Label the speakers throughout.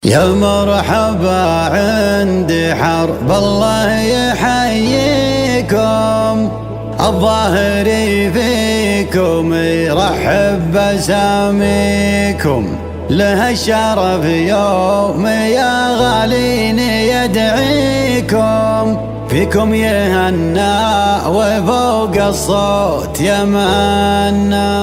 Speaker 1: يا مرحبا عندي حرب الله يحييكم، الظاهر فيكم يرحب بساميكم، له الشرف يوم يا غالين يدعيكم، فيكم يهنى وفوق الصوت يمنى.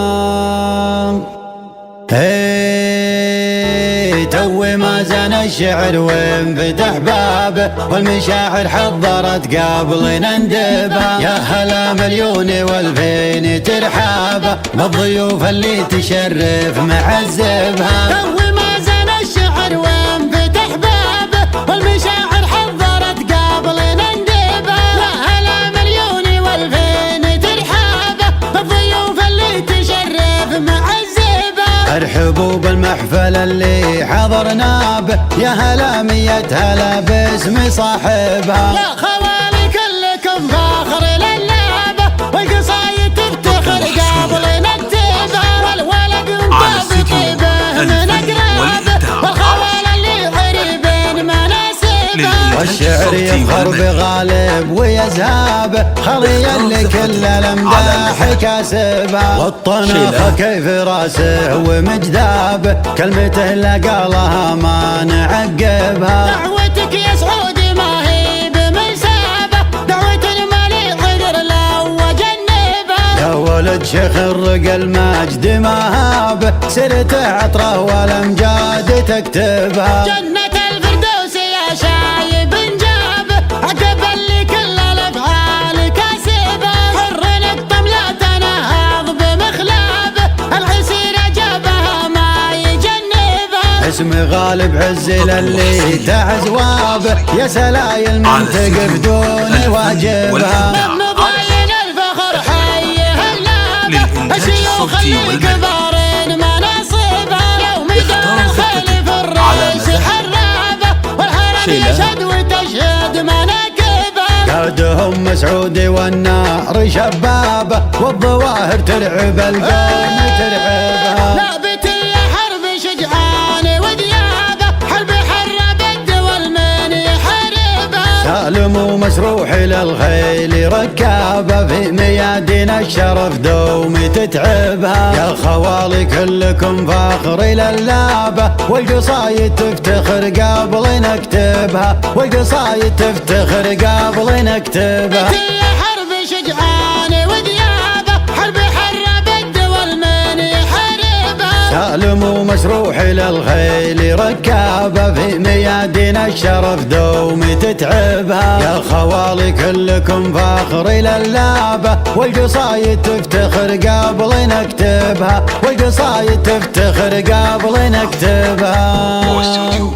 Speaker 1: تو ما زان الشعر وانفتح بابه، والمشاعر حضرت قبل نندبه، يا هلا مليون والفين ترحابه بالضيوف اللي تشرف معذبها.
Speaker 2: تو ما زان الشعر وانفتح بابه، والمشاعر حضرت قبل نندبه، يا هلا مليون والفين ترحابه بالضيوف اللي تشرف معذبه.
Speaker 1: ارحبوا بالمحفل اللي حضرنا به، يا هلا مية هلا باسم صاحبها،
Speaker 2: يا خوالي كلكم فاخر للعبه، والقصايد تفتخر قبل نكتبها، والولد مطابق به من اقرابه، والخوال اللي قريبين مناسبه،
Speaker 1: والشعر يفخر بغالب ويزهابه، خلي اللي كل الامداح كاسبها، والطناخه كيف راسه ومجدابه، كلمته لقالها ما نعقبها.
Speaker 2: دعوتك يا سعودي ما هي بمسابه، دعوة المليء غدر له وجنبه،
Speaker 1: يا ولد شيخ الرقى المجد مهابه، سيرته عطره والامجاد تكتبها،
Speaker 2: جنة الفردوس يا شايب جابه، عقب اللي كل الافعال كاسبه، حر نقطم لا تنهض بمخلابه، العسير جابها ما يجنبه،
Speaker 1: اسم غالب عز للي تعزوابه، يا سلايل من تقف دون واجبها.
Speaker 2: مضاين الفخر حي هلابه، الشيوخ الكبارين مناصبها، يوم يدور خلف الرئيس حرابه، والحرم يشهد وتشهد مناكبه،
Speaker 1: قادهم مسعود والنار شبابه، والظواهر ترعب القوم ترعبها.
Speaker 2: ثابت يا حرب شجعان وذيابه، حرب حرب الدول من يحاربها،
Speaker 1: سالم ومسروح للخيل ركابه، في ميادين الشرف دوم تتعبها، يا خوالي كلكم فاخر للابه، والقصايد تفتخر قبل نكتبها، والقصايد تفتخر قبل نكتبها.
Speaker 2: يا حرب شجعان وذيابه، حرب حرب الدول من يحاربها،
Speaker 1: سالم ومسروح للخيل ركابه، في ميادين الشرف دوم تتعبها، يا خوالي كلكم فاخر للابه، والقصايد تفتخر قبل نكتبها، والقصايد تفتخر قبل نكتبها.
Speaker 3: هو استوديو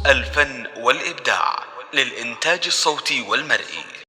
Speaker 3: الفن والإبداع للإنتاج الصوتي والمرئي.